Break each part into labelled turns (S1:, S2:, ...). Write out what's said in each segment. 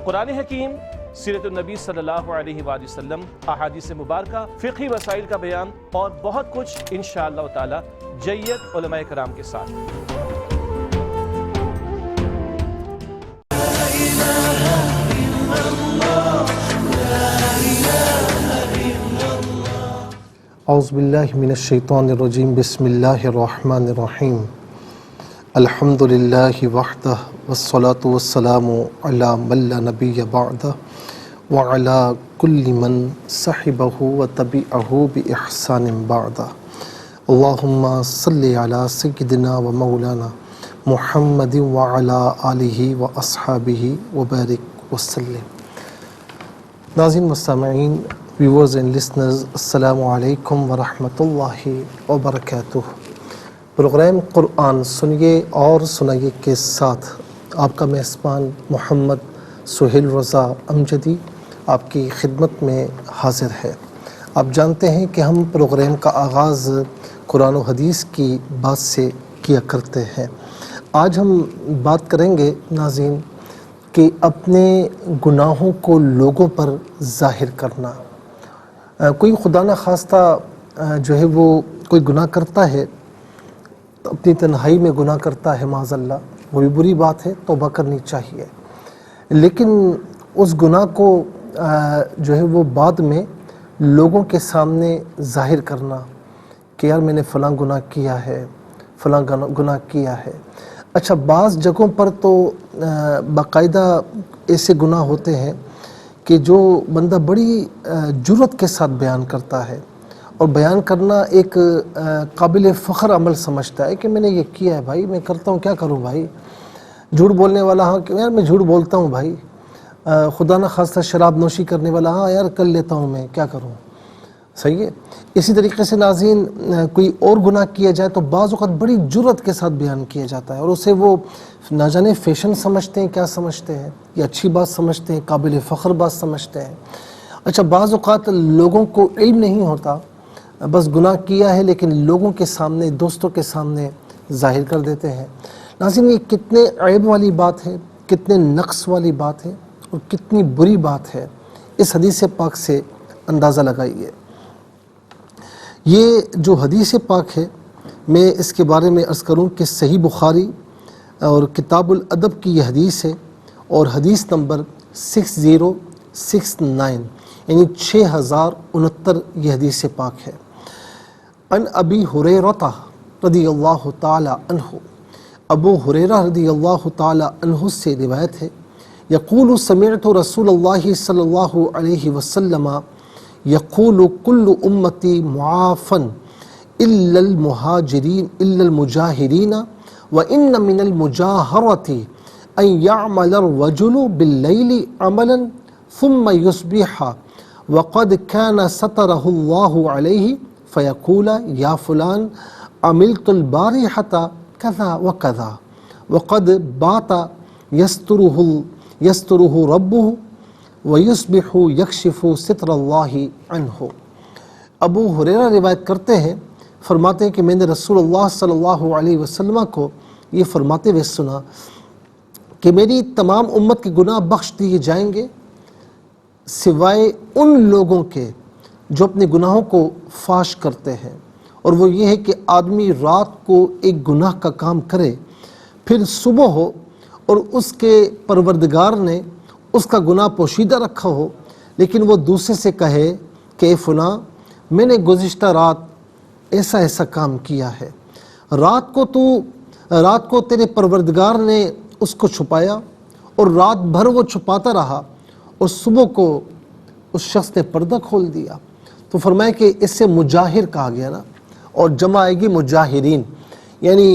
S1: قرآن حکیم، سیرت النبی صلی اللہ علیہ وآلہ وسلم، احادیث مبارکہ، فقہی مسائل کا بیان اور بہت کچھ انشاءاللہ تعالی جید علماء کرام کے ساتھ۔
S2: اعوذ باللہ من الشیطان الرجیم، بسم اللہ الرحمن الرحیم۔ الحمد للہ وحدہ والصلاة والسلام علی من لا نبی بعدہ وعلی کل من صحبہ وتبعہ بإحسان بعدہ۔ اللہم صلی علی سیدنا و مولانا محمد وعلی آلہ واصحابہ وبارک وسلم۔ ناظرین مستمعین، ویورز اینڈ لسنرز، السلام علیکم ورحمۃ اللہ وبرکاتہ۔ پروگرام قرآن سنیے اور سنائیے کے ساتھ آپ کا میزبان محمد سہیل رضا امجدی آپ کی خدمت میں حاضر ہے۔ آپ جانتے ہیں کہ ہم پروگرام کا آغاز قرآن و حدیث کی بات سے کیا کرتے ہیں۔ آج ہم بات کریں گے ناظرین کہ اپنے گناہوں کو لوگوں پر ظاہر کرنا۔ کوئی خدا نخواستہ جو ہے وہ کوئی گناہ کرتا ہے تو اپنی تنہائی میں گناہ کرتا ہے، معاذ اللہ، وہ بھی بری بات ہے، توبہ کرنی چاہیے، لیکن اس گناہ کو جو ہے وہ بعد میں لوگوں کے سامنے ظاہر کرنا کہ یار میں نے فلاں گناہ کیا ہے، فلاں گناہ کیا ہے۔ اچھا، بعض جگہوں پر تو باقاعدہ ایسے گناہ ہوتے ہیں کہ جو بندہ بڑی جرأت کے ساتھ بیان کرتا ہے، اور بیان کرنا ایک قابل فخر عمل سمجھتا ہے کہ میں نے یہ کیا ہے، بھائی میں کرتا ہوں، کیا کروں بھائی۔ جھوٹ بولنے والا، ہاں کہ یار میں جھوٹ بولتا ہوں بھائی۔ خدا نخواستہ شراب نوشی کرنے والا، ہاں یار کر لیتا ہوں، میں کیا کروں، صحیح ہے۔ اسی طریقے سے ناظرین کوئی اور گناہ کیا جائے تو بعض اوقات بڑی جرأت کے ساتھ بیان کیا جاتا ہے، اور اسے وہ نہ جانے فیشن سمجھتے ہیں، کیا سمجھتے ہیں، یا اچھی بات سمجھتے ہیں، قابل فخر بات سمجھتے ہیں۔ اچھا، بعض اوقات لوگوں کو علم نہیں ہوتا، بس گناہ کیا ہے لیکن لوگوں کے سامنے، دوستوں کے سامنے ظاہر کر دیتے ہیں۔ ناظرین، یہ کتنے عیب والی بات ہے، کتنے نقص والی بات ہے، اور کتنی بری بات ہے، اس حدیث پاک سے اندازہ لگائیے۔ یہ جو حدیث پاک ہے، میں اس کے بارے میں عرض کروں کہ صحیح بخاری اور کتاب الادب کی یہ حدیث ہے، اور حدیث نمبر 6069، یعنی 6069 یہ حدیث پاک ہے۔ ان ابی ہریرہ رضی اللہ تعالی عنہ، ابو ہریرہ رضی اللہ تعالی عنہ سے روایت ہے، یقول سمعت رسول اللہ صلی اللہ علیہ وسلم یقول کل امتی معافا الا المجاہرین وان من المجاہرۃ ان یعمل الرجل باللیل عملا ثم یصبح وقد كان سترہ اللہ علیہ فیقول یا فلان عملت البارحة كذا وكذا وقد بات یسترہ ربہ ویصبح یکشف ستر اللہ عنہ۔ ابو ہریرہ روایت کرتے ہیں، فرماتے ہیں کہ میں نے رسول اللہ صلی اللہ علیہ وسلم کو یہ فرماتے ہوئے سنا کہ میری تمام امت کے گناہ بخش دیے جائیں گے سوائے ان لوگوں کے جو اپنے گناہوں کو فاش کرتے ہیں، اور وہ یہ ہے کہ آدمی رات کو ایک گناہ کا کام کرے، پھر صبح ہو اور اس کے پروردگار نے اس کا گناہ پوشیدہ رکھا ہو، لیکن وہ دوسرے سے کہے کہ اے فلاں میں نے گزشتہ رات ایسا ایسا کام کیا ہے۔ رات کو تیرے پروردگار نے اس کو چھپایا، اور رات بھر وہ چھپاتا رہا، اور صبح کو اس شخص نے پردہ کھول دیا، تو فرمایا کہ اس سے مجاہر کہا گیا نا، اور جمع آئے گی مجاہرین، یعنی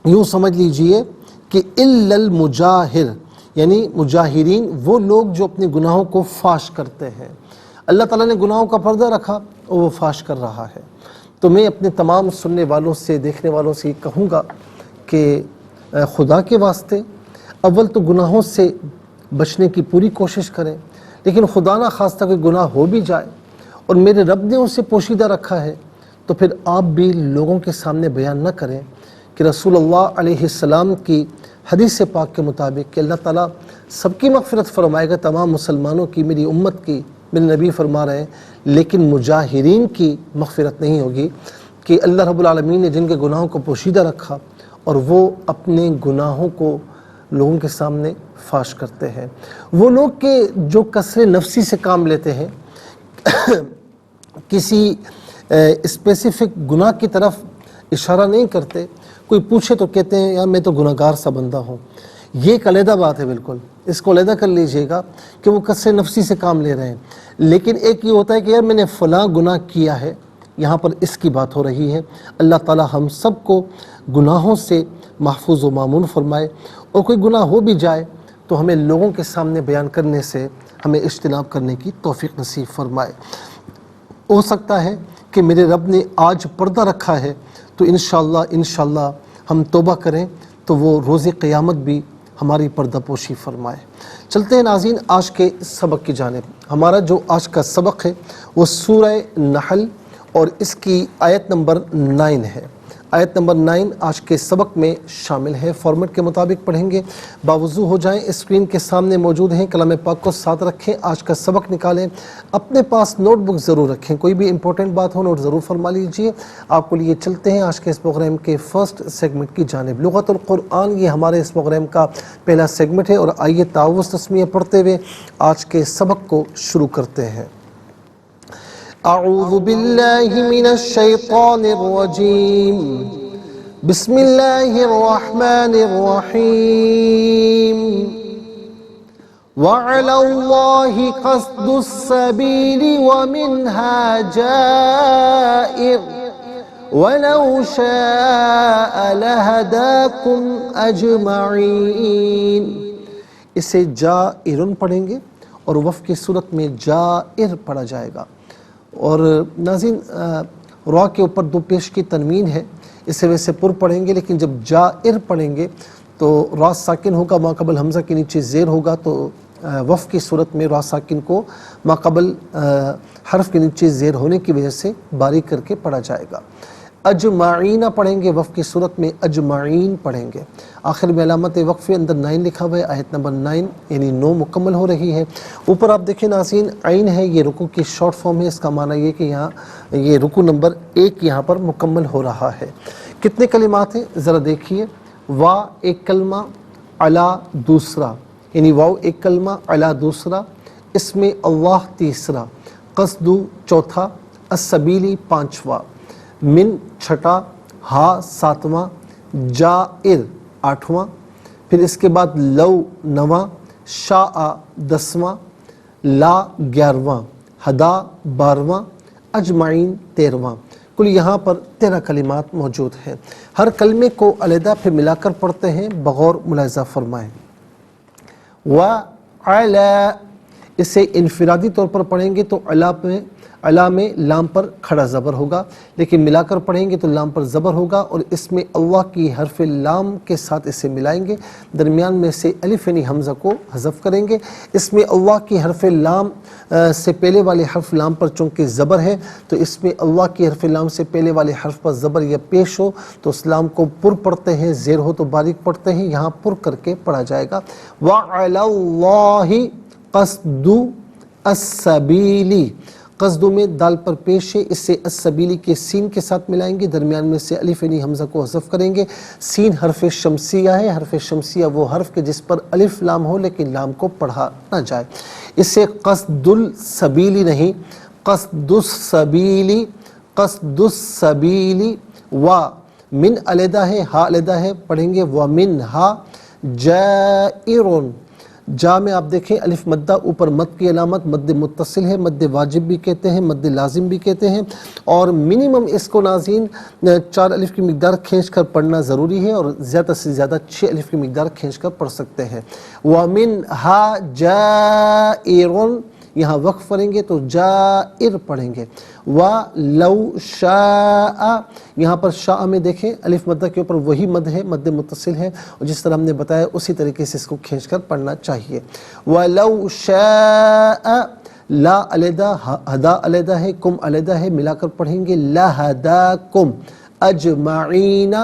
S2: یوں سمجھ لیجئے کہ الا المجاہر، یعنی مجاہرین وہ لوگ جو اپنے گناہوں کو فاش کرتے ہیں۔ اللہ تعالیٰ نے گناہوں کا پردہ رکھا اور وہ فاش کر رہا ہے۔ تو میں اپنے تمام سننے والوں سے، دیکھنے والوں سے یہ کہوں گا کہ خدا کے واسطے اول تو گناہوں سے بچنے کی پوری کوشش کریں، لیکن خدا نہ خواستہ کوئی گناہ ہو بھی جائے اور میرے رب نے اسے پوشیدہ رکھا ہے، تو پھر آپ بھی لوگوں کے سامنے بیان نہ کریں کہ رسول اللہ علیہ السلام کی حدیث پاک کے مطابق کہ اللہ تعالیٰ سب کی مغفرت فرمائے گا، تمام مسلمانوں کی، میری امت کی، میرے نبی فرما رہے ہیں، لیکن مجاہرین کی مغفرت نہیں ہوگی، کہ اللہ رب العالمین نے جن کے گناہوں کو پوشیدہ رکھا اور وہ اپنے گناہوں کو لوگوں کے سامنے فاش کرتے ہیں، وہ لوگ کہ جو کسر نفسی سے کام لیتے ہیں، کسی اسپیسیفک گناہ کی طرف اشارہ نہیں کرتے، کوئی پوچھے تو کہتے ہیں یار میں تو گناہ گار سا بندہ ہوں، یہ ایک علیحدہ بات ہے، بالکل اس کو علیحدہ کر لیجئے گا کہ وہ کسر نفسی سے کام لے رہے ہیں۔ لیکن ایک یہ ہوتا ہے کہ یار میں نے فلاں گناہ کیا ہے، یہاں پر اس کی بات ہو رہی ہے۔ اللہ تعالی ہم سب کو گناہوں سے محفوظ و مامون فرمائے، اور کوئی گناہ ہو بھی جائے تو ہمیں لوگوں کے سامنے بیان کرنے سے ہمیں اجتناب کرنے کی توفیق نصیب فرمائے۔ ہو سکتا ہے کہ میرے رب نے آج پردہ رکھا ہے تو انشاءاللہ ہم توبہ کریں تو وہ روز قیامت بھی ہماری پردہ پوشی فرمائے۔ چلتے ہیں ناظرین آج کے سبق کی جانب۔ ہمارا جو آج کا سبق ہے وہ سورہ نحل اور اس کی آیت نمبر 9 ہے۔ آیت نمبر 9 آج کے سبق میں شامل ہے۔ فارمیٹ کے مطابق پڑھیں گے، باوضو ہو جائیں، اسکرین کے سامنے موجود ہیں، کلام پاک کو ساتھ رکھیں، آج کا سبق نکالیں، اپنے پاس نوٹ بک ضرور رکھیں، کوئی بھی امپورٹنٹ بات ہو نوٹ ضرور فرما لیجئے۔ آپ کو لیے چلتے ہیں آج کے اس پروگرام کے فرسٹ سیگمنٹ کی جانب۔ لغت القرآن یہ ہمارے اس پروگرام کا پہلا سیگمنٹ ہے، اور آئیے تعوذ تسمیہ پڑھتے ہوئے آج کے سبق کو شروع کرتے ہیں۔ اعوذ باللہ من الشیطان الرجیم، بسم اللہ الرحمن الرحیم، وعلی اللہ قصد السبیل ومنها جائر ولو شاء لہداکم اجمعین۔ اسے جائرن پڑھیں گے اور وف کی صورت میں جائر پڑھا جائے گا۔ اور ناظرین را کے اوپر دو پیش کی تنوین ہے، اسے ویسے پر پڑھیں گے، لیکن جب جائر پڑھیں گے تو را ساکن ہوگا، ما قبل حمزہ کے نیچے زیر ہوگا، تو وف کی صورت میں را ساکن کو ما قبل حرف کے نیچے زیر ہونے کی وجہ سے باریک کر کے پڑھا جائے گا۔ اجمعین پڑھیں گے، وف کی صورت میں اجمعین پڑھیں گے۔ آخر میں علامت وقفے اندر 9 لکھا ہوا ہے، آیت نمبر 9 یعنی 9 مکمل ہو رہی ہے۔ اوپر آپ دیکھیں ناظرین عین ہے، یہ رکوع کی شارٹ فارم ہے، اس کا معنی یہ کہ یہاں یہ رکوع نمبر 1 یہاں پر مکمل ہو رہا ہے۔ کتنے کلمات ہیں ذرا دیکھیے، وا ایک کلمہ، علا دوسرا، یعنی واو ایک کلمہ، علا دوسرا، اس میں اللہ تیسرا، قصدو چوتھا، السبیلی پانچواں، من چھٹا، ہا ساتواں، جائر آٹھواں، پھر اس کے بعد لو نواں، شاء 10واں، لا 11واں، ہدا 12واں، اجمعین 13واں۔ کل یہاں پر 13 کلمات موجود ہیں۔ ہر کلمے کو علیحدہ پھر ملا کر پڑھتے ہیں، بغور ملاحظہ فرمائیں۔ وَعَلَى اسے انفرادی طور پر پڑھیں گے تو علا میں لام پر کھڑا زبر ہوگا، لیکن ملا کر پڑھیں گے تو لام پر زبر ہوگا، اور اس میں اللہ کی حرف لام کے ساتھ اسے ملائیں گے، درمیان میں سے الف یعنی حمزہ کو حذف کریں گے۔ اس میں اللہ کی حرف لام سے پہلے والے حرف لام پر چونکہ زبر ہے، تو اس میں اللہ کی حرف لام سے پہلے والے حرف پر زبر یا پیش ہو تو اس لام کو پر پڑھتے ہیں، زیر ہو تو باریک پڑھتے ہیں، یہاں پر کر کے پڑھا جائے گا۔ وَعَلَى اللَّهِ قَصْدُ السَّبِيلِ، قصدوں میں دال پر پیش ہے، اس سے السبیلی کے سین کے ساتھ ملائیں گے، درمیان میں سے الف یعنی حمزہ کو حذف کریں گے۔ سین حرف شمسیہ ہے، حرف شمسیہ وہ حرف کے جس پر الف لام ہو لیکن لام کو پڑھا نہ جائے، اس سے قصد السبیلی نہیں، قصد السبیلی، قصد السبیلی۔ و من علیحدہ ہے، ہا علیحدہ ہے، پڑھیں گے وَمِنْهَا جَائِرٌ۔ جا میں آپ دیکھیں الف مدہ، اوپر مد کی علامت، مد متصل ہے، مد واجب بھی کہتے ہیں، مد لازم بھی کہتے ہیں، اور منیمم اس کو ناظرین 4 الف کی مقدار کھینچ کر پڑھنا ضروری ہے، اور زیادہ سے زیادہ 6 الف کی مقدار کھینچ کر پڑھ سکتے ہیں۔ وَمِنْهَا جَائِرٌ، یہاں وقف کریں گے تو جائر پڑھیں گے۔ وَلَوْ شَاءَ، یہاں پر شاء میں دیکھیں الف مدہ کے اوپر وہی مد ہے، مد متصل ہے، اور جس طرح ہم نے بتایا اسی طریقے سے اس کو کھینچ کر پڑھنا چاہیے۔ وَلَوْ شَاءَ، لا علیحدہ، ہدا علیحدہ ہے، کم علیحدہ ہے، ملا کر پڑھیں گے لَہَدَاكُمْ اجمعین۔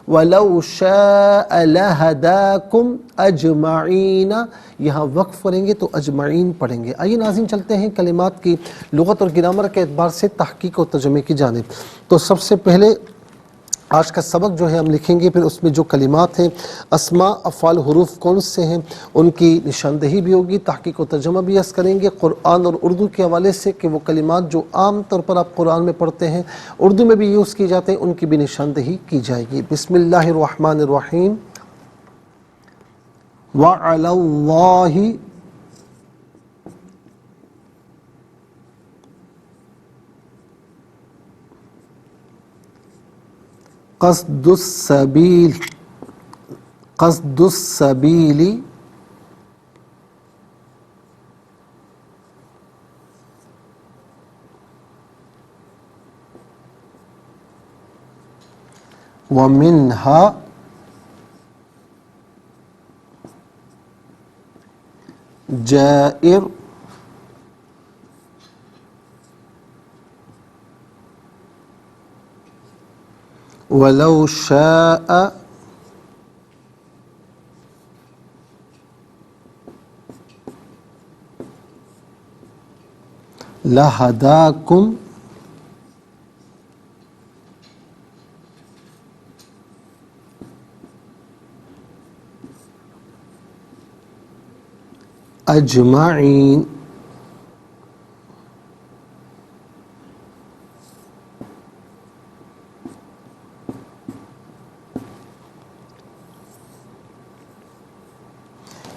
S2: وَلَوْ شَاءَ لَهَدَاكُمْ أَجْمَعِينَ، یہاں وقف کریں گے تو اجمعین پڑھیں گے۔ آئیے ناظرین چلتے ہیں کلمات کی لغت اور گرامر کے اعتبار سے تحقیق اور ترجمے کی جانب۔ تو سب سے پہلے آج کا سبق جو ہے ہم لکھیں گے، پھر اس میں جو کلمات ہیں، اسماء افعال حروف کون سے ہیں، ان کی نشاندہی بھی ہوگی، تحقیق و ترجمہ بھی عرض کریں گے قرآن اور اردو کے حوالے سے کہ وہ کلمات جو عام طور پر آپ قرآن میں پڑھتے ہیں اردو میں بھی یوز کی جاتے ہیں، ان کی بھی نشاندہی کی جائے گی۔ بسم اللہ الرحمن الرحیم۔ وعلی اللہ قصد السبیل، قصد السبیل ومنها جائر ولو شاء لہداکم اجمعین۔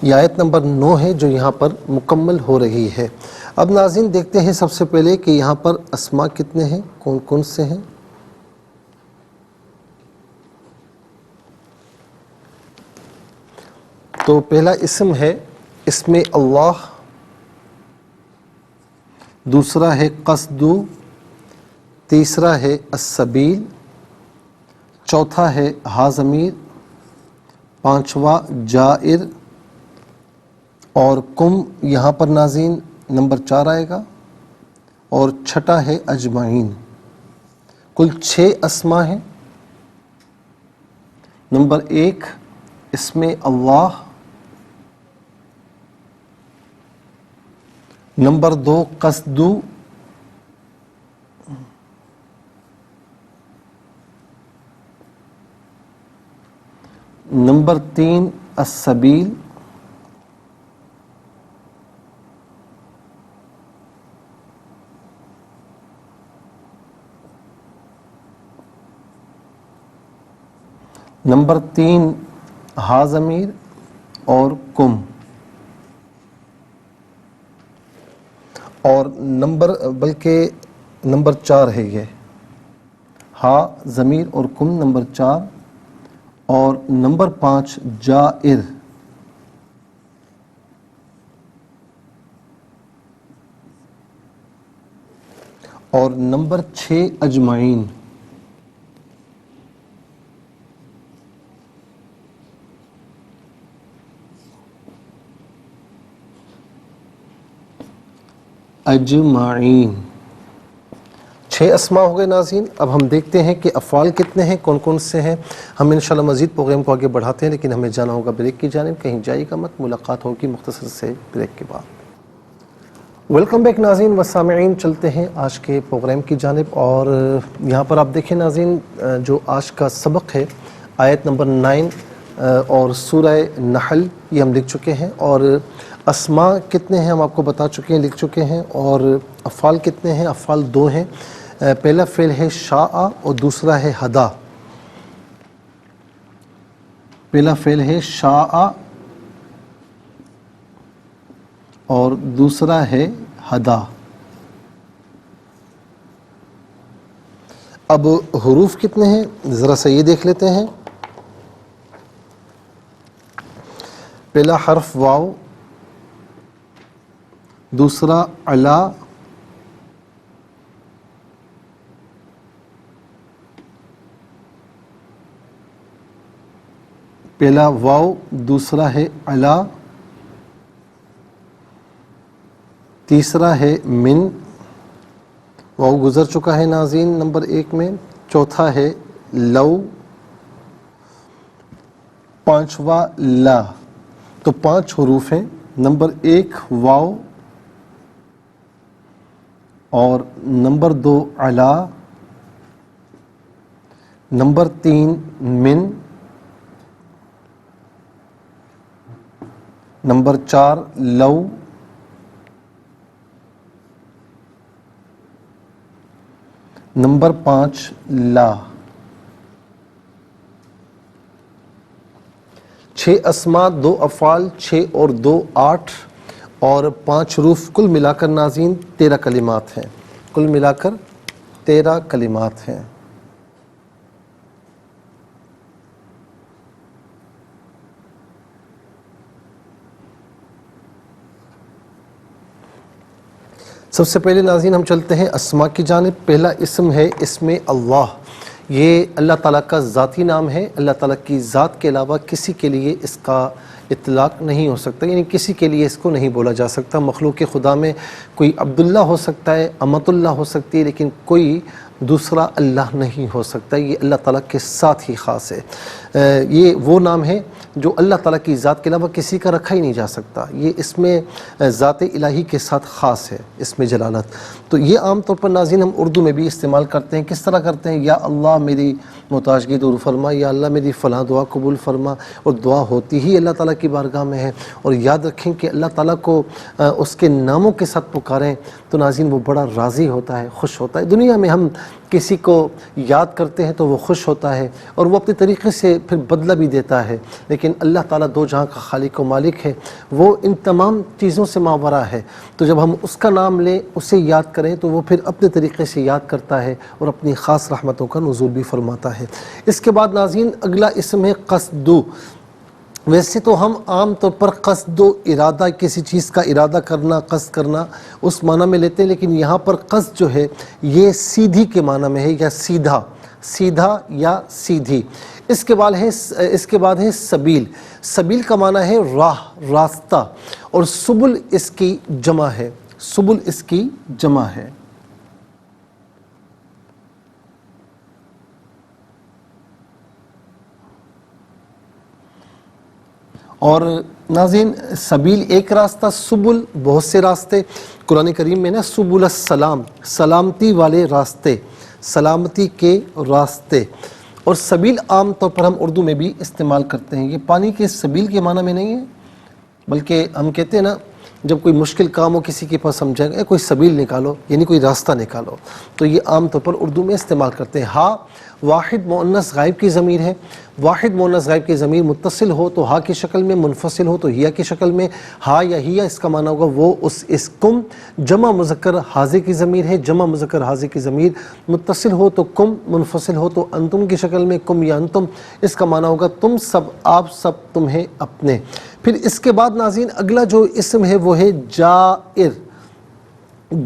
S2: یہ آیت نمبر 9 ہے جو یہاں پر مکمل ہو رہی ہے۔ اب ناظرین دیکھتے ہیں سب سے پہلے کہ یہاں پر اسماء کتنے ہیں، کون کون سے ہیں۔ تو پہلا اسم ہے اسم اللہ، دوسرا ہے قصد، تیسرا ہے السبیل، چوتھا ہے ہا ضمیر، پانچواں جائر، اور کم یہاں پر ناظرین نمبر 4 آئے گا، اور چھٹا ہے اجمعین۔ کل 6 اسماء ہیں۔ نمبر 1 اسم اللہ، نمبر 2 قصد، نمبر 3 السبیل، نمبر 3 ہا ضمیر اور کم، اور نمبر 4 ہے یہ ہا ضمیر اور کم نمبر 4، اور نمبر 5 جائر، اور نمبر 6 اجمعین۔ اجمعین 6 اسماء ہو گئے ناظرین۔ اب ہم دیکھتے ہیں کہ افعال کتنے ہیں، کون کون سے ہیں۔ ہم انشاءاللہ مزید پروگرام کو آگے بڑھاتے ہیں، لیکن ہمیں جانا ہوگا بریک کی جانب، کہیں جائے گا مت، ملاقات ہوگی مختصر سے بریک کے بعد۔ ویلکم بیک ناظرین و سامعین، چلتے ہیں آج کے پروگرام کی جانب، اور یہاں پر آپ دیکھیں ناظرین جو آج کا سبق ہے آیت نمبر 9 اور سورہ نحل یہ ہم لکھ چکے ہیں، اور اسماء کتنے ہیں ہم آپ کو بتا چکے ہیں، لکھ چکے ہیں، اور افعال کتنے ہیں، افعال 2 ہیں۔ پہلا فعل ہے شاء اور دوسرا ہے ہدا۔ پہلا فعل ہے شاء اور دوسرا ہے ہدا۔ اب حروف کتنے ہیں ذرا سا یہ دیکھ لیتے ہیں۔ پہلا حرف واو، دوسرا علا، پہلا واو دوسرا ہے علا، تیسرا ہے من، واو گزر چکا ہے ناظرین نمبر 1 میں، چوتھا ہے لو، پانچواں لا. تو 5 حروف ہیں. نمبر 1 واو، اور نمبر 2 علا، نمبر 3 من، نمبر 4 لو، نمبر 5 لا. 6 اسماء، 2 افعال، 6 اور 2 8 اور 5 حروف، کل ملا کر ناظرین 13 کلمات ہیں. کل ملا کر 13 کلمات ہیں. سب سے پہلے ناظرین ہم چلتے ہیں اسماء کی جانب. پہلا اسم ہے اسم اللہ. یہ اللہ تعالیٰ کا ذاتی نام ہے. اللہ تعالیٰ کی ذات کے علاوہ کسی کے لیے اس کا اطلاق نہیں ہو سکتا، یعنی کسی کے لیے اس کو نہیں بولا جا سکتا. مخلوق خدا میں کوئی عبداللہ ہو سکتا ہے، امت اللہ ہو سکتی ہے، لیکن کوئی دوسرا اللہ نہیں ہو سکتا. یہ اللہ تعالیٰ کے ساتھ ہی خاص ہے. یہ وہ نام ہے جو اللہ تعالیٰ کی ذات کے علاوہ کسی کا رکھا ہی نہیں جا سکتا. یہ اس میں ذات الہی کے ساتھ خاص ہے، اس میں جلالت. تو یہ عام طور پر ناظرین ہم اردو میں بھی استعمال کرتے ہیں. کس طرح کرتے ہیں؟ یا اللہ میری محتاجگی دور فرما، یا اللہ میری فلاں دعا قبول فرما. اور دعا ہوتی ہی اللہ تعالیٰ کی بارگاہ میں ہے. اور یاد رکھیں کہ اللہ تعالیٰ کو اس کے ناموں کے ساتھ پکاریں تو ناظرین وہ بڑا راضی ہوتا ہے، خوش ہوتا ہے. دنیا میں ہم کسی کو یاد کرتے ہیں تو وہ خوش ہوتا ہے اور وہ اپنے طریقے سے پھر بدلہ بھی دیتا ہے، لیکن اللہ تعالیٰ دو جہاں کا خالق و مالک ہے، وہ ان تمام چیزوں سے ماورا ہے. تو جب ہم اس کا نام لیں، اسے یاد کریں تو وہ پھر اپنے طریقے سے یاد کرتا ہے اور اپنی خاص رحمتوں کا نزول بھی فرماتا ہے. اس کے بعد ناظرین اگلا اسم ہے قصدو. ویسے تو ہم عام طور پر قصد و ارادہ، کسی چیز کا ارادہ کرنا، قصد کرنا اس معنی میں لیتے ہیں، لیکن یہاں پر قصد جو ہے یہ سیدھی کے معنی میں ہے، یا سیدھا، سیدھا یا سیدھی. اس کے بعد ہے سبیل. سبیل کا معنی ہے راہ، راستہ، اور سبل اس کی جمع ہے. سبل اس کی جمع ہے. اور ناظرین سبیل ایک راستہ، سبل بہت سے راستے. قرآن کریم میں نا سبل السلام، سلامتی والے راستے، سلامتی کے راستے. اور سبیل عام طور پر ہم اردو میں بھی استعمال کرتے ہیں. یہ پانی کے سبیل کے معنی میں نہیں ہے، بلکہ ہم کہتے ہیں نا جب کوئی مشکل کام ہو کسی کے پاس سمجھائیں گے کوئی سبیل نکالو، یعنی کوئی راستہ نکالو، تو یہ عام طور پر اردو میں استعمال کرتے ہیں. ہا واحد مؤنث غائب کی ضمیر ہے. واحد مؤنث غائب کی ضمیر متصل ہو تو ہا کی شکل میں، منفصل ہو تو ہیا کی شکل میں. ہا یا ہیا اس کا معنی ہوگا وہ، اس کم. جمع مذکر حاضر کی ضمیر ہے. جمع مذکر حاضر کی ضمیر متصل ہو تو کم، منفصل ہو تو انتم کی شکل میں، کم یا انتم. اس کا معنی ہوگا تم سب، آپ سب، تمہیں اپنے. پھر اس کے بعد ناظرین اگلا جو اسم ہے وہ ہے جائر.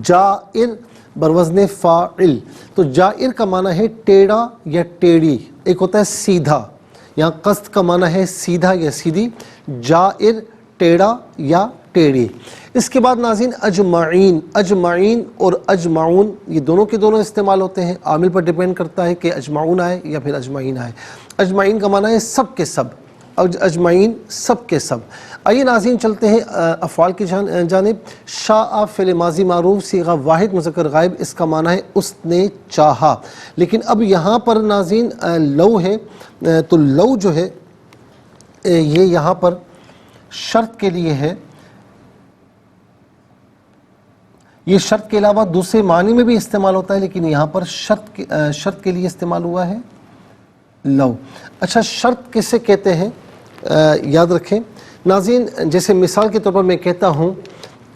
S2: جائر بروزن فاعل. تو جائر کا معنی ہے ٹیڑھا یا ٹیڑھی. ایک ہوتا ہے سیدھا، یہاں قصد کا معنی ہے سیدھا یا سیدھی. جائر ٹیڑھا یا ٹیڑھی. اس کے بعد ناظرین اجمعین. اجمعین اور اجمعون یہ دونوں کے دونوں استعمال ہوتے ہیں. عامل پر ڈیپینڈ کرتا ہے کہ اجمعون آئے یا پھر اجمعین آئے. اجمعین کا معنی ہے سب کے سب، اجمعین سب کے سب. آئیے ناظرین چلتے ہیں افعال کی جانب. شاء فعل ماضی معروف صیغہ واحد مذکر غائب، اس کا معنی ہے اس نے چاہا. لیکن اب یہاں پر ناظرین لو ہے، تو لو جو ہے یہ یہاں پر شرط کے لیے ہے. یہ شرط کے علاوہ دوسرے معنی میں بھی استعمال ہوتا ہے، لیکن یہاں پر شرط کے لیے استعمال ہوا ہے لو. اچھا شرط کسے کہتے ہیں یاد رکھیں ناظرین. جیسے مثال کے طور پر میں کہتا ہوں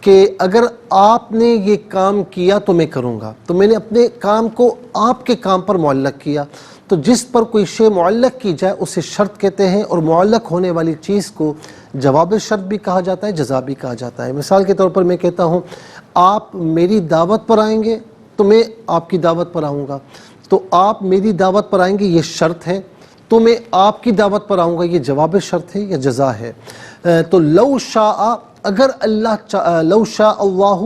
S2: کہ اگر آپ نے یہ کام کیا تو میں کروں گا، تو میں نے اپنے کام کو آپ کے کام پر معلق کیا. تو جس پر کوئی شے معلق کی جائے اسے شرط کہتے ہیں، اور معلق ہونے والی چیز کو جواب شرط بھی کہا جاتا ہے، جزا بھی کہا جاتا ہے. مثال کے طور پر میں کہتا ہوں آپ میری دعوت پر آئیں گے تو میں آپ کی دعوت پر آؤں گا. تو آپ میری دعوت پر آئیں گے یہ شرط ہے، تو میں آپ کی دعوت پر آؤں گا یہ جواب شرط ہے یا جزا ہے. تو لو شاء، اگر اللہ، لو شاء اللہ،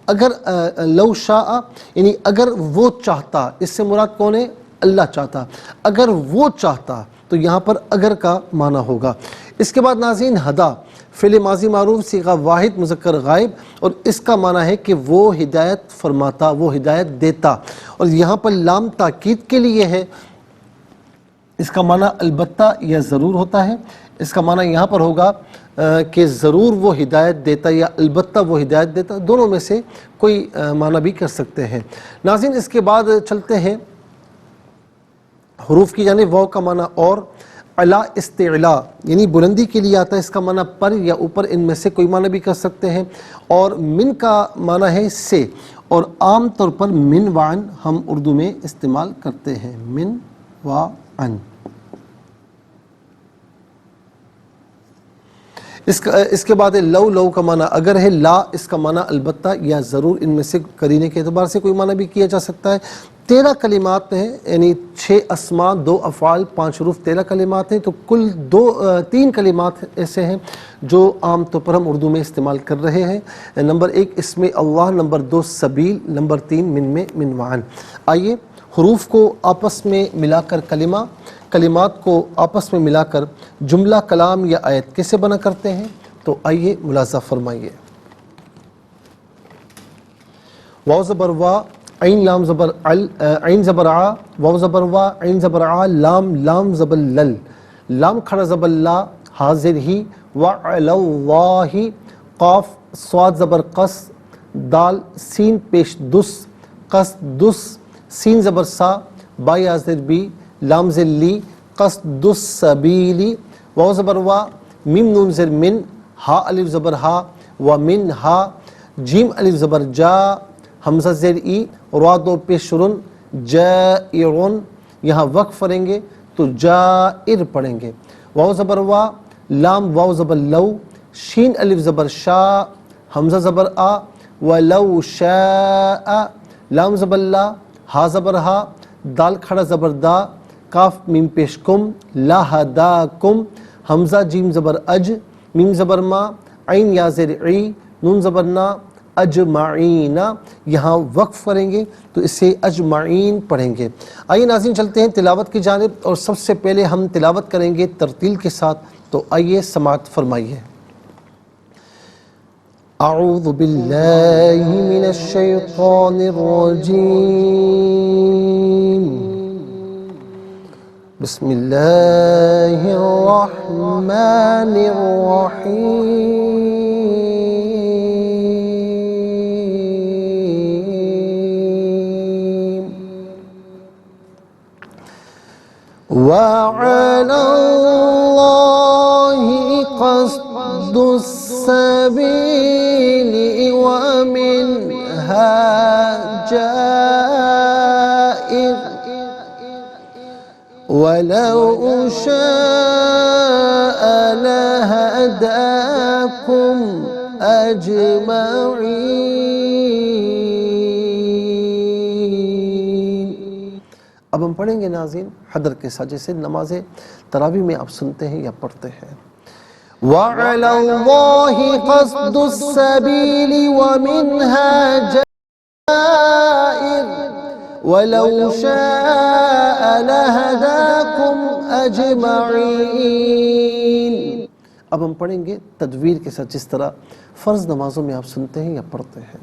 S2: اگر لو شاء یعنی اگر وہ چاہتا، اس سے مراد کون ہے؟ اللہ چاہتا. اگر وہ چاہتا تو یہاں پر اگر کا معنی ہوگا۔ اس کے بعد ناظرین ہدا فعل ماضی معروف صیغہ واحد مذکر غائب، اور اس کا معنی ہے کہ وہ ہدایت فرماتا، وہ ہدایت دیتا، اور یہاں پر لام تاکید کے لیے ہے۔ اس کا معنی البتہ یا ضرور ہوتا ہے۔ اس کا معنی یہاں پر ہوگا کہ ضرور وہ ہدایت دیتا یا البتہ وہ ہدایت دیتا، دونوں میں سے کوئی معنی بھی کر سکتے ہیں۔ ناظرین اس کے بعد چلتے ہیں حروف کی جانب۔ واو کا معنی اور، علا استعلا یعنی بلندی کے لیے آتا ہے، اس کا معنی پر یا اوپر، ان میں سے کوئی معنی بھی کر سکتے ہیں۔ اور من کا معنی ہے سے، اور عام طور پر من وعن ہم اردو میں استعمال کرتے ہیں، من وعن۔ اس کے بعد لو، لو کا معنی اگر ہے، لا اس کا معنی البتہ یا ضرور، ان میں سے قرینے کے اعتبار سے کوئی معنی بھی کیا جا سکتا ہے۔ 13 کلمات ہیں، یعنی 6 اسماء 2 افعال 5 حروف 13 کلمات ہیں، تو کل 3 کلمات ایسے ہیں جو عام طور پر ہم اردو میں استعمال کر رہے ہیں۔ نمبر 1 اسم اللہ، نمبر 2 سبیل، نمبر 3 من میں من وعن۔ آئیے حروف کو آپس میں ملا کر کلمات کو آپس میں ملا کر جملہ، کلام یا آیت کیسے بنا کرتے ہیں، تو آئیے ملاحظہ فرمائیے۔ واو زبر وا، عین لام زبر ال، عین زبر ع، واو زبر وا، عین زبر ع، لام زبر لل، لام کھڑا زبر لا، حاضر ہی، وعلی اللہ، قاف صاد زبر قص، دال سین پیش دس، قصد دس، سین زبر سا، با حاضر بی، لام زر لی، قصد السبیلی، واو زبر وا، میم نون زر من، ہا الف زبر ہا، و من ہا، جیم الف زبر جا، حمزہ زیر ای، را دو پیش رن، جائرن، یہاں وقف پڑھیں گے تو جائر پڑھیں گے۔ واو زبر وا، لام واو زبر لو، شین الف زبر شا، حمزہ زبر آ، ولو شاء، لام زبر لا، ہا زبر ہا، دال کھڑا زبر دا، کاف میم پیش کم، لا ہدا کم، حمزہ جیم زبر اج، میم زبر ما، عین یا زیر عی، نون زبر نا، اجمعین، یہاں وقف کریں گے تو اسے اجمعین پڑھیں گے۔ آئیے ناظرین چلتے ہیں تلاوت کی جانب، اور سب سے پہلے ہم تلاوت کریں گے ترتیل کے ساتھ، تو آئیے سماعت فرمائیے۔ اعوذ باللہ من الشیطان الرجیم، بسم اللہ الرحمن الرحیم، وعلى الله قصد السبيل ومنها جائر، ولو شاء لهداكم أجمعين۔ اب ہم پڑھیں گے ناظرین حدر کے ساتھ، جیسے نماز تراویح میں آپ سنتے ہیں یا پڑھتے ہیں۔ وَعَلَى اللَّهِ قَصْدُ السَّبِيلِ وَمِنْهَا جَائِرٌ وَلَوْ شَاءَ لَهَدَاكُمْ أَجْمَعِينَ۔ اب ہم پڑھیں گے تدویر کے ساتھ، جس طرح فرض نمازوں میں آپ سنتے ہیں یا پڑھتے ہیں۔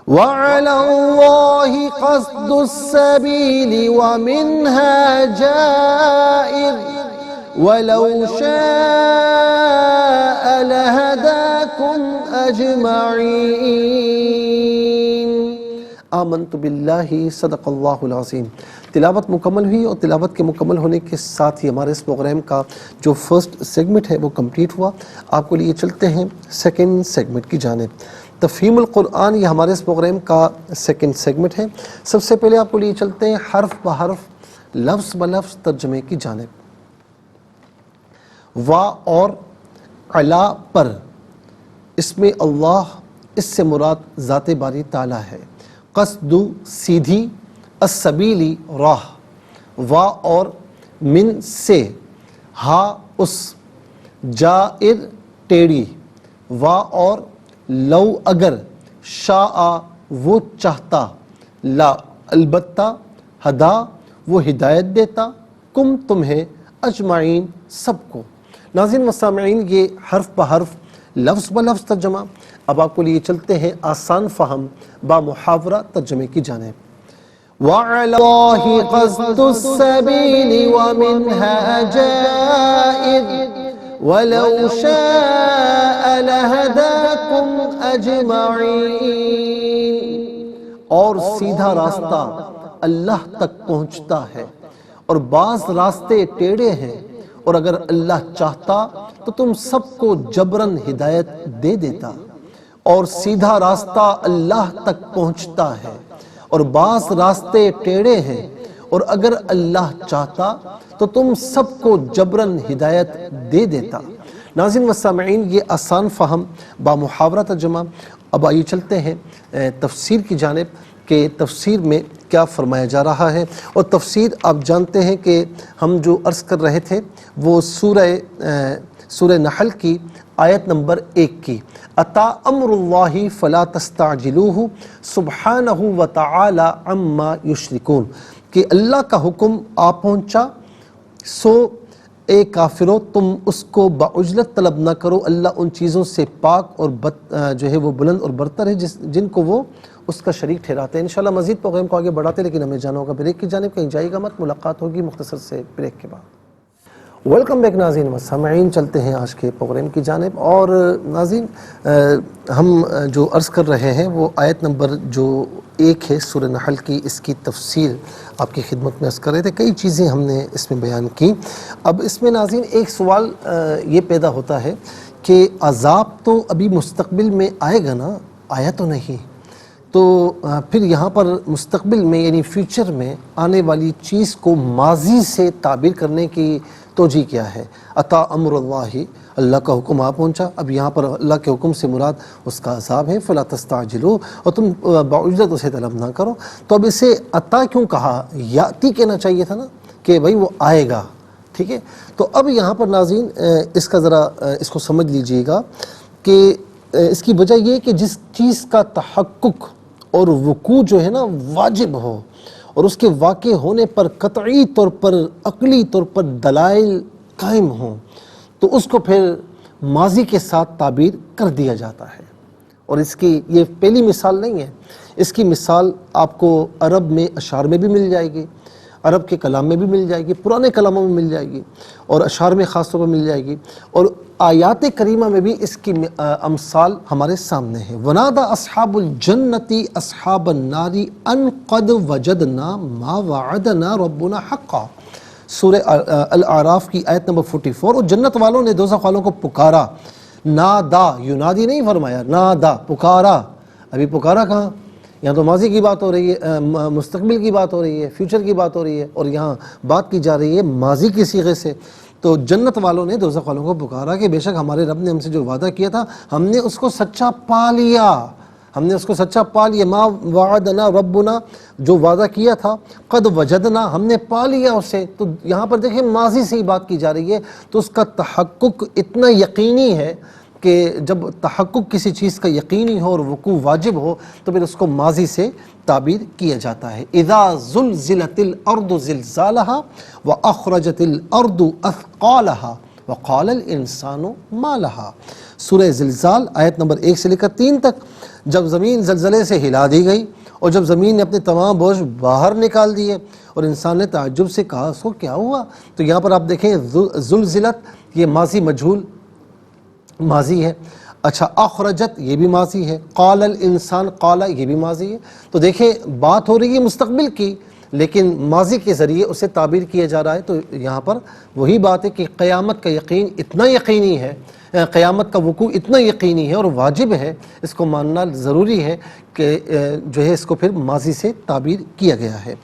S2: وَعَلَى اللَّهِ قَصْدُ السَّبِيلِ وَمِنْهَا جَائِرٌ وَلَوْ شَاءَ لَهَدَاكُمْ أَجْمَعِينَ۔ آمنت باللہ، صدق اللہ العظیم۔ تلاوت مکمل ہوئی، اور تلاوت کے مکمل ہونے کے ساتھ ہی ہمارے اس پروگرام کا جو فرسٹ سیگمنٹ ہے وہ کمپلیٹ ہوا۔ آپ کو لیے چلتے ہیں سیکنڈ سیگمنٹ کی جانب۔ تفہیم القرآن یہ ہمارے اس پروگرام کا سیکنڈ سیگمنٹ ہے۔ سب سے پہلے آپ کو لیے چلتے ہیں حرف بحرف، لفظ بلفظ ترجمے کی جانب۔ وا اور علا پر، اس میں اللہ، اس سے مراد ذات باری تعالی ہے۔ قصد سیدھی، السبیلی راہ، وا اور من سے، ہا اس، جائر ٹیڑھی، وا اور لو اگر، شاء وہ چاہتا، لا البتہ، ہدا وہ ہدایت دیتا، کم تمہیں، اجمعین، سب کو۔ ناظرین و سامعین، یہ حرف بحرف لفظ بلفظ ترجمہ۔ اب آپ کو لیے چلتے ہیں آسان فہم با محاورہ ترجمے کی جانب۔ وَعَلَى اللَّهِ قَصْدُ السَّبِيلِ وَمِنْهَا جَائِرٌ وَلَوْ شَاءَ لَهَدَاكُمْ أَجْمَعِينَ۔ اور سیدھا راستہ اللہ تک پہنچتا ہے اور بعض راستے ٹیڑھے ہیں، اور اگر اللہ چاہتا تو تم سب کو جبراً ہدایت دے دیتا۔ اور سیدھا راستہ اللہ تک پہنچتا ہے اور بعض راستے ٹیڑھے ہیں، اور اگر اللہ چاہتا تو تم سب کو جبراً ہدایت دے دیتا۔ ناظرین و سامعین، یہ آسان فہم با محاورہ ترجمہ۔ اب آئیے چلتے ہیں تفسیر کی جانب کہ تفسیر میں کیا فرمایا جا رہا ہے۔ اور تفسیر آپ جانتے ہیں کہ ہم جو عرض کر رہے تھے وہ سورہ نحل کی آیت نمبر 1 کی، اتا امر اللہ فلا تستعجلوہ سبحانہ وتعالی عما یشرکون، کہ اللہ کا حکم آ پہنچا سو اے کافرو تم اس کو بعجلت طلب نہ کرو، اللہ ان چیزوں سے پاک اور جو ہے وہ بلند اور برتر ہے جن کو وہ اس کا شریک ٹھہراتے ہیں۔ انشاءاللہ مزید پروگرام کو آگے بڑھاتے ہیں، لیکن ہمیں جانا ہوگا بریک کی جانب، کہیں جائے گا مت، ملاقات ہوگی مختصر سے بریک کے بعد۔ ویلکم بیک ناظرین و سامعین، چلتے ہیں آج کے پروگرام کی جانب۔ اور ناظرین، ہم جو عرض کر رہے ہیں وہ آیت نمبر جو 1 ہے سورہ نحل کی، اس کی تفصیل آپ کی خدمت میں عرض کر رہے تھے۔ کئی چیزیں ہم نے اس میں بیان کی۔ اب اس میں ناظرین ایک سوال یہ پیدا ہوتا ہے کہ عذاب تو ابھی مستقبل میں آئے گا نا، آیا تو نہیں، تو پھر یہاں پر مستقبل میں یعنی فیوچر میں آنے والی چیز کو ماضی سے تعبیر کرنے کی توجہ کیا ہے؟ اتا امر اللہ، اللہ کا حکم آ پہنچا۔ اب یہاں پر اللہ کے حکم سے مراد اس کا عذاب ہے، فلا تستعجلوا، اور تم بعجلت اسے طلب نہ کرو۔ تو اب اسے اتا کیوں کہا؟ یاتی کہنا چاہیے تھا نا کہ بھائی وہ آئے گا، ٹھیک ہے۔ تو اب یہاں پر ناظرین اس کا ذرا اس کو سمجھ لیجئے گا کہ اس کی وجہ یہ کہ جس چیز کا تحقق اور وقوع جو ہے نا واجب ہو، اور اس کے واقع ہونے پر قطعی طور پر عقلی طور پر دلائل قائم ہوں، تو اس کو پھر ماضی کے ساتھ تعبیر کر دیا جاتا ہے۔ اور اس کی یہ پہلی مثال نہیں ہے، اس کی مثال آپ کو عرب میں اشعار میں بھی مل جائے گی، عرب کے کلام میں بھی مل جائے گی، پرانے کلاموں میں مل جائے گی، اور اشعار میں خاص طور پر مل جائے گی، اور آیات کریمہ میں بھی اس کی امثال ہمارے سامنے ہیں۔ وَنَادَى أَصْحَابُ الْجَنَّةِ أَصْحَابَ النَّارِ أَنْ قَدْ وَجَدْنَا مَا وَعَدَنَا رَبُّنَا حَقًّا، سورہ الاعراف کی آیت نمبر 44۔ اور جنت والوں نے دوزخ والوں کو پکارا، نادا، ینادی نہیں فرمایا، نادا، پکارا۔ ابھی پکارا کہاں؟ یہاں تو ماضی کی بات ہو رہی ہے، مستقبل کی بات ہو رہی ہے، فیوچر کی بات ہو رہی ہے، اور یہاں بات کی جا رہی ہے ماضی کی صیغے سے۔ تو جنت والوں نے دوزخ والوں کو پکارا کہ بے شک ہمارے رب نے ہم سے جو وعدہ کیا تھا ہم نے اس کو سچا پا لیا، ہم نے اس کو سچا پا لیا۔ ما وعدنا ربنا، جو وعدہ کیا تھا، قد وجدنا، ہم نے پا لیا اسے۔ تو یہاں پر دیکھیں ماضی سے ہی بات کی جا رہی ہے، تو اس کا تحقق اتنا یقینی ہے کہ جب تحقق کسی چیز کا یقینی ہو اور وقوع واجب ہو تو پھر اس کو ماضی سے تعبیر کیا جاتا ہے۔ اذا زلزلت الارض زلزالها واخرجت الارض اثقالها وقال الانسان ما لها، سورہ زلزال آیت نمبر 1 سے لے کر 3 تک۔ جب زمین زلزلے سے ہلا دی گئی اور جب زمین نے اپنے تمام بوجھ باہر نکال دیے اور انسان نے تعجب سے کہا اس کو کیا ہوا، تو یہاں پر آپ دیکھیں زلزلت یہ ماضی مجہول ماضی ہے۔ اچھا، اخرجت یہ بھی ماضی ہے، قال الانسان، قال یہ بھی ماضی ہے۔ تو دیکھیں بات ہو رہی ہے مستقبل کی، لیکن ماضی کے ذریعے اسے تعبیر کیا جا رہا ہے۔ تو یہاں پر وہی بات ہے کہ قیامت کا یقین اتنا یقینی ہے، قیامت کا وقوع اتنا یقینی ہے اور واجب ہے، اس کو ماننا ضروری ہے کہ جو ہے اس کو پھر ماضی سے تعبیر کیا گیا ہے۔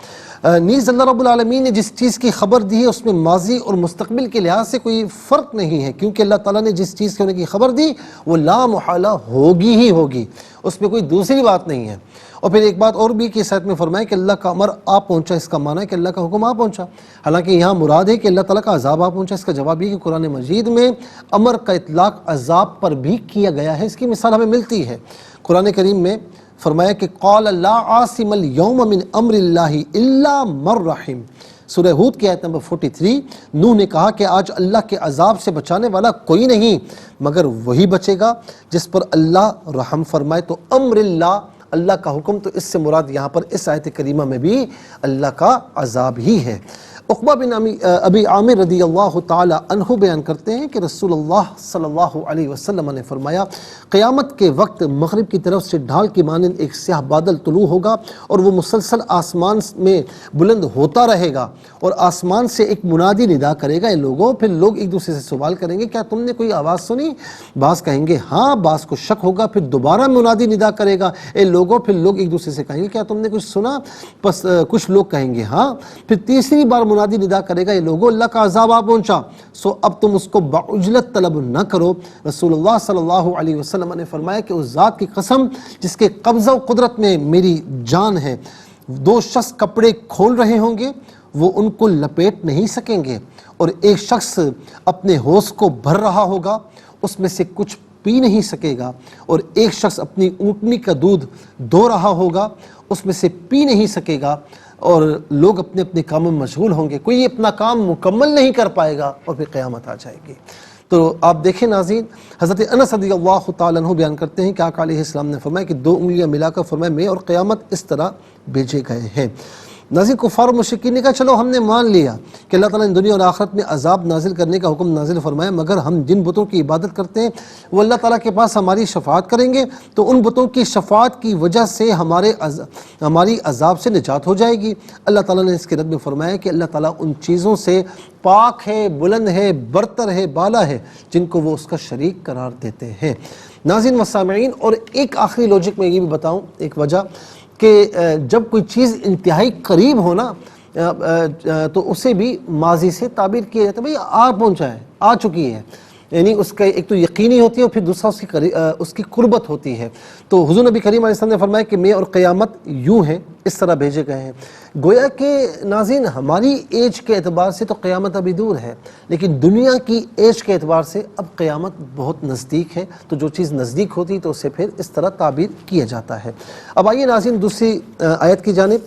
S2: نیز اللہ رب العالمین نے جس چیز کی خبر دی ہے اس میں ماضی اور مستقبل کے لحاظ سے کوئی فرق نہیں ہے، کیونکہ اللہ تعالیٰ نے جس چیز کے ہونے کی خبر دی وہ لا محالہ ہوگی ہی ہوگی، اس میں کوئی دوسری بات نہیں ہے۔ اور پھر ایک بات اور بھی کہ ساتھ میں فرمایا کہ اللہ کا امر آ پہنچا، اس کا معنی ہے کہ اللہ کا حکم آ پہنچا، حالانکہ یہاں مراد ہے کہ اللہ تعالیٰ کا عذاب آ پہنچا۔ اس کا جواب یہ کہ قرآن مجید میں امر کا اطلاق عذاب پر بھی کیا گیا ہے، اس کی مثال ہمیں ملتی ہے۔ قرآن کریم میں فرمایا کہ قال لا عاصم اليوم من امر اللہ الا من رحم، سورہ ہود کی آیت نمبر 43، نوح نے کہا کہ آج اللہ کے عذاب سے بچانے والا کوئی نہیں مگر وہی بچے گا جس پر اللہ رحم فرمائے۔ تو امر اللہ کا حکم، تو اس سے مراد یہاں پر اس آیت کریمہ میں بھی اللہ کا عذاب ہی ہے۔ عقبہ بن ابی عامر رضی اللہ تعالی عنہ بیان کرتے ہیں کہ رسول اللہ صلی اللہ علیہ وسلم نے فرمایا، قیامت کے وقت مغرب کی طرف سے ڈھال کی مانند ایک سیاہ بادل طلوع ہوگا اور وہ مسلسل آسمان میں بلند ہوتا رہے گا، اور آسمان سے ایک منادی ندا کرے گا، اے لوگوں۔ پھر لوگ ایک دوسرے سے سوال کریں گے، کیا تم نے کوئی آواز سنی؟ بعض کہیں گے ہاں، بعض کو شک ہوگا۔ پھر دوبارہ منادی ندا کرے گا، اے لوگوں۔ پھر لوگ ایک دوسرے سے کہیں گے، کیا تم نے کچھ سنا؟ پس کچھ لوگ کہیں گے ہاں۔ پھر تیسری بار منادی ندا کرے گا، اے لوگوں، اللہ کا عذاب آ پہنچا، سو اب تم اس کو بعجلت طلب نہ کرو۔ رسول اللہ صلی اللہ علیہ وسلم نے فرمایا کہ اس ذات کی قسم جس کے قبضہ و قدرت میں میری جان ہے، دو شخص کپڑے کھول رہے ہوں گے، وہ ان کو لپیٹ نہیں سکیں گے، اور ایک شخص اپنے حوض کو بھر رہا ہوگا، اس میں سے کچھ پی نہیں سکے گا، اور ایک شخص اپنی اونٹنی کا دودھ دھو رہا ہوگا، اس میں سے پی نہیں سکے گا، اور لوگ اپنے اپنے کاموں میں مشغول ہوں گے، کوئی اپنا کام مکمل نہیں کر پائے گا، اور پھر قیامت آ جائے گی۔ تو آپ دیکھیں ناظرین، حضرت انس رضی اللہ تعالیٰ عنہ بیان کرتے ہیں کہ آقا علیہ السلام نے فرمایا کہ دو انگلیاں ملا کر فرمایا میں اور قیامت اس طرح بھیجے گئے ہیں۔ ناظرین، کفار و مشرکین نے کہا چلو ہم نے مان لیا کہ اللہ تعالیٰ نے دنیا اور آخرت میں عذاب نازل کرنے کا حکم نازل فرمایا، مگر ہم جن بتوں کی عبادت کرتے ہیں وہ اللہ تعالیٰ کے پاس ہماری شفاعت کریں گے، تو ان بتوں کی شفاعت کی وجہ سے ہماری عذاب سے نجات ہو جائے گی۔ اللہ تعالیٰ نے اس کے رد میں فرمایا کہ اللہ تعالیٰ ان چیزوں سے پاک ہے، بلند ہے، برتر ہے، بالا ہے جن کو وہ اس کا شریک قرار دیتے ہیں۔ ناظرین و سامعین، اور ایک آخری لوجک میں یہ بھی بتاؤں، ایک وجہ کہ جب کوئی چیز انتہائی قریب ہو نا تو اسے بھی ماضی سے تعبیر کیا جاتا ہے، بھئی آ پہنچا ہے، آ چکی ہے، یعنی اس کا ایک تو یقینی ہوتی ہے اور پھر دوسرا اس کی قربت ہوتی ہے۔ تو حضور نبی کریم علیہ السلام نے فرمایا کہ میں اور قیامت یوں ہیں، اس طرح بھیجے گئے ہیں۔ گویا کہ ناظرین ہماری ایج کے اعتبار سے تو قیامت ابھی دور ہے، لیکن دنیا کی ایج کے اعتبار سے اب قیامت بہت نزدیک ہے، تو جو چیز نزدیک ہوتی ہے تو اسے پھر اس طرح تعبیر کیا جاتا ہے۔ اب آئیے ناظرین دوسری آیت کی جانب،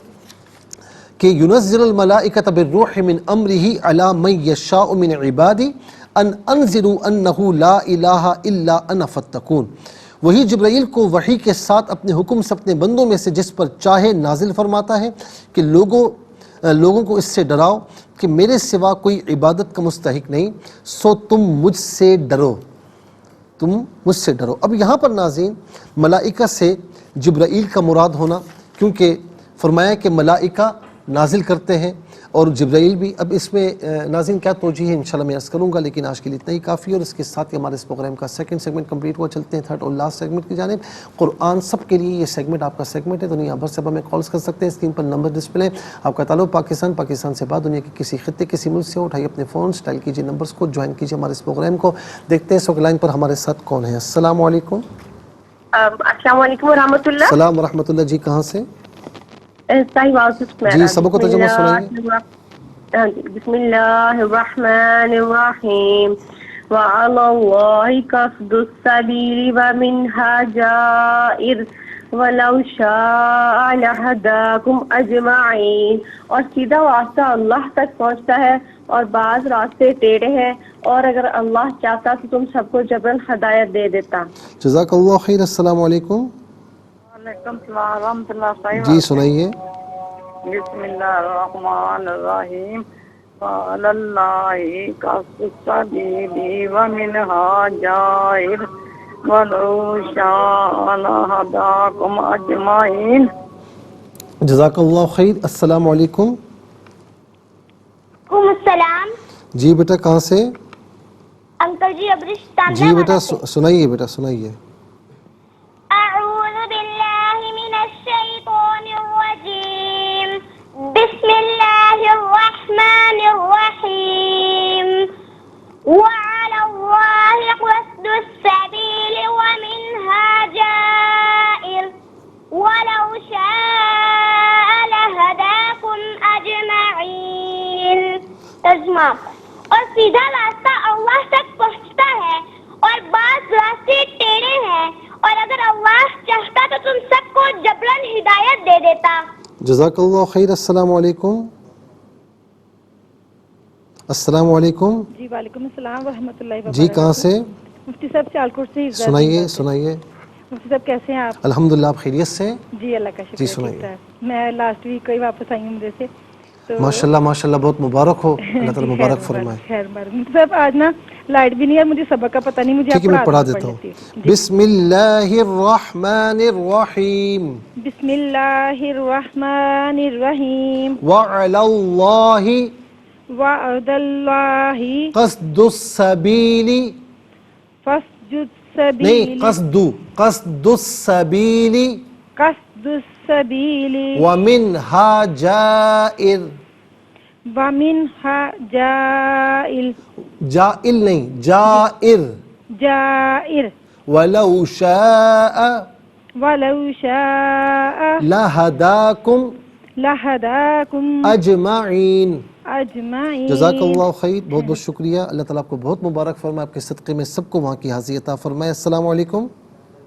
S2: کہ ينزل الملائکۃ بالروح من امرہ علی من یشاء من عبادہ ان انذروا انہ لا الہ الا انا فاتقون۔ وہی جبرائیل کو وحی کے ساتھ اپنے حکم سے اپنے بندوں میں سے جس پر چاہے نازل فرماتا ہے کہ لوگوں کو اس سے ڈراؤ کہ میرے سوا کوئی عبادت کا مستحق نہیں، سو تم مجھ سے ڈرو، تم مجھ سے ڈرو۔ اب یہاں پر ناظرین ملائکہ سے جبرائیل کا مراد ہونا، کیونکہ فرمایا کہ ملائکہ نازل کرتے ہیں اور جبرائیل بھی۔ اب اس میں ناظرین کیا توجیہ ہے انشاءاللہ میں عرض کروں گا، لیکن آج کے لیے اتنا ہی کافی ہے، اور اس کے ساتھ ہی ہمارے اس پروگرام کا سیکنڈ سیگمنٹ کمپلیٹ ہوا۔ چلتے ہیں تھرڈ اور لاسٹ سیگمنٹ کی جانب۔ قرآن سب کے لیے یہ سیگمنٹ آپ کا سیگمنٹ ہے، دنیا بھر سے آپ ہمیں کالز کر سکتے ہیں، اسکرین پر نمبر ڈسپلے، آپ کا تعلق پاکستان سے بعد دنیا کے کسی خطے کسی ملک سے ہو، اٹھائیے اپنے فون، ڈائل کیجیے نمبرز کو، جوائن کیجیے ہمارے اس پروگرام کو۔ دیکھتے ہیں اس وقت لائن پر ہمارے ساتھ کون ہے۔ السلام علیکم۔
S3: السلام علیکم ورحمۃ اللہ۔
S2: السلام ورحمۃ اللہ، جی کہاں سے؟
S3: جی
S2: سبق کو ترجمہ سنائیے۔
S3: بسم اللہ الرحمن الرحیم وعلی اللہ قصد السبیل ومنها جائر ولو شاء لہداکم اجمعین۔ اور سیدھا راستہ اللہ تک پہنچتا ہے اور بعض راستے ٹیڑھے ہیں، اور اگر اللہ چاہتا تو تم سب کو جبراً ہدایت دے دیتا۔
S2: جزاک اللہ خیر۔ السلام علیکم۔
S4: وعلیکم السلام ورحمۃ اللہ۔
S2: جی سنائیے۔
S4: بسم اللہ الرحمن الرحیم وعلی اللہ قصد السبیل ومنها جائر ولو شاء لہداکم اجمعین۔
S2: جزاک اللہ خیر۔ السلام علیکم۔
S5: وعلیکم السلام۔
S2: جی بیٹا کہاں سے؟
S5: انکل جی ابرشتان۔
S2: جی بیٹا سنائیے، بیٹا سنائیے۔
S5: اعوذ باللہ من الشیطان الرجیم، بسم اللہ الرحمن الرحیم وعلی اللہ قصد السبیل ومنها جائر ولو شاء لہداکم اجمعین۔ ترجمہ، اور سیدھا راستہ اللہ تک پہنچتا ہے اور بعض راستے ٹیڑھے ہیں، اور اگر اللہ چاہتا تو تم سب کو جبراً ہدایت دے دیتا۔
S2: جزاک اللہ خیر۔ السلام علیکم۔ السلام علیکم.
S6: جی وعلیکم السلام ورحمۃ اللہ وبرکاتہ.
S2: جی کہاں سے؟
S6: مفتی صاحب سیالکوٹ سے.
S2: سنائیے سنائیے.
S6: مفتی صاحب کیسے ہیں آپ؟
S2: الحمدللہ آپ خیریت سے؟
S6: جی اللہ کا شکر.
S2: جی سنائیے.
S6: ٹھیک ہے. میں لاسٹ ویک ہی واپس آئی ہوں مجھے سے.
S2: ماشاءاللہ ماشاءاللہ بہت مبارک ہو. اللہ تعالیٰ مبارک فرمائے.
S6: خیر مبارک. مفتی صاحب آج نا لائٹ بھی نہیں ہے, مجھے سبق کا پتہ نہیں, مجھے
S2: ٹھیک ہے میں پڑھا دیتا ہوں. بسم اللہ الرحمن الرحیم.
S6: بسم اللہ الرحمن الرحیم.
S2: وعلی اللہ
S6: وعد اللہ
S2: قصد السبیل.
S6: فاسجد
S2: نہیں
S6: سبیل.
S2: قصد السبیل
S6: قصد السبیل
S2: ومنها جائر.
S6: ومنها جائل.
S2: جائل نہیں جائر.
S6: جائر.
S2: ولو شاء
S6: ولو شاء
S2: لہداکم
S6: لہداکم
S2: اجمعین.
S6: اجمعین.
S2: جزاک اللہ خیر. بہت بہت شکریہ. اللہ تعالیٰ آپ کو بہت مبارک فرمائے, آپ کے صدقے میں سب کو وہاں کی حاضری عطا فرمائے. السلام علیکم.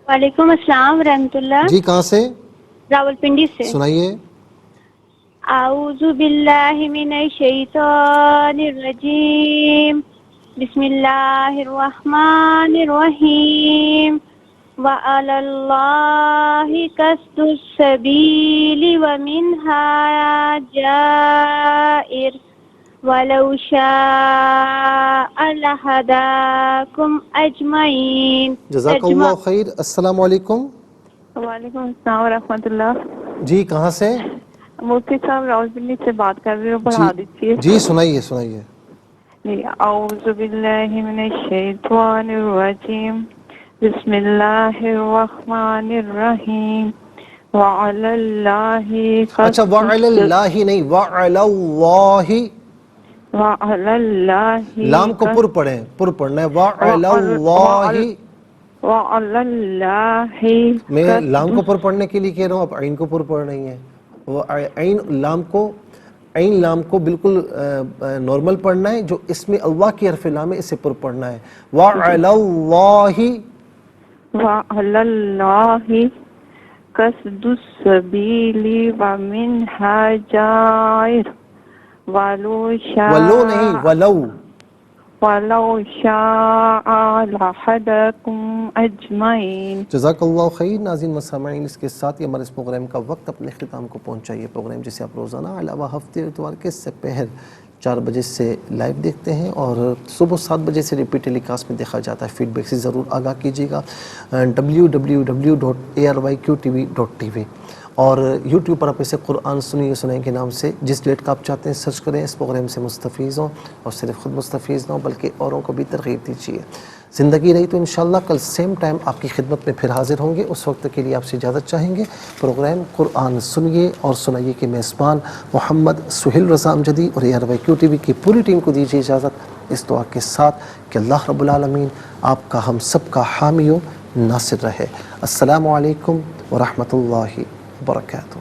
S5: وعلیکم السلام ورحمۃ اللہ.
S2: جی کہاں سے؟
S5: راولپنڈی سے.
S2: سنائیے.
S5: اعوذ باللہ من الشیطان الرجیم. بسم اللہ الرحمن الرحیم. وعلی اللہ قصد السبیل ومنها جائر ولو شاء لہداکم اجمعین.
S2: جزاک اللہ خیر. السلام علیکم.
S4: وعلیکم السلام ورحمۃ اللہ.
S2: جی کہاں سے؟
S4: مفتی صاحب راولپنڈی سے بات کر رہے ہو, پڑھا دیجیے.
S2: جی سنائیے سنائیے.
S4: جی اعوذ باللہ من الشیطان الرجیم. بسم اللہ الرحمن الرحیم. وعلی اللہ
S2: اچھا وعلی اللہ نہیں وعلی اللہ.
S4: وعلی اللہ
S2: لام کو پر پڑھیں, پر پڑھنا ہے. وعلی اللہ.
S4: وعلی اللہ.
S2: میں لام کو پر پڑھنے کے لیے کہہ رہا ہوں, اب عین کو پر پڑھ رہی ہیں. وہ عین لام کو بالکل نارمل پڑھنا ہے. جو اس میں اللہ کی حرف لام ہے اسے پر پڑھنا ہے. وعلی اللہ.
S4: وعلی اللہ قصد السبیل ومنها جائر ولو شاء
S2: ولو نہیں ولو
S4: شاء لہداکم اجمعین.
S2: جزاک اللہ خیر. ناظرین مسامعین, اس کے ساتھ ہی ہمارے اس پروگرام کا وقت اپنے اختتام کو پہنچائیے. پروگرام جسے آپ روزانہ علاوہ ہفتے اتوار کے سپہر 4 بجے سے لائیو دیکھتے ہیں اور صبح 7 بجے سے ریپیٹ ٹیلی کاسٹ میں دیکھا جاتا ہے. فیڈ بیک سے ضرور آگاہ کیجیے گا. www.arYQTV.tv اور یوٹیوب پر آپ اسے قرآن سنائیں کے نام سے جس ڈیٹ کا آپ چاہتے ہیں سرچ کریں. اس پروگرام سے مستفیض ہوں اور صرف خود مستفیض نہ ہوں بلکہ اوروں کو بھی ترغیب دیجیے. زندگی رہی تو انشاءاللہ کل سیم ٹائم آپ کی خدمت میں پھر حاضر ہوں گے. اس وقت کے لیے آپ سے اجازت چاہیں گے. پروگرام قرآن سنیے اور سنائیے کے میزبان محمد سہیل رضا امجدی اور ARYQTV کی پوری ٹیم کو دیجیے اجازت اس دعا کے ساتھ کہ اللہ رب العالمین آپ کا ہم سب کا حامی و ناصر رہے. السلام علیکم ورحمۃ اللہ وبرکاتہ.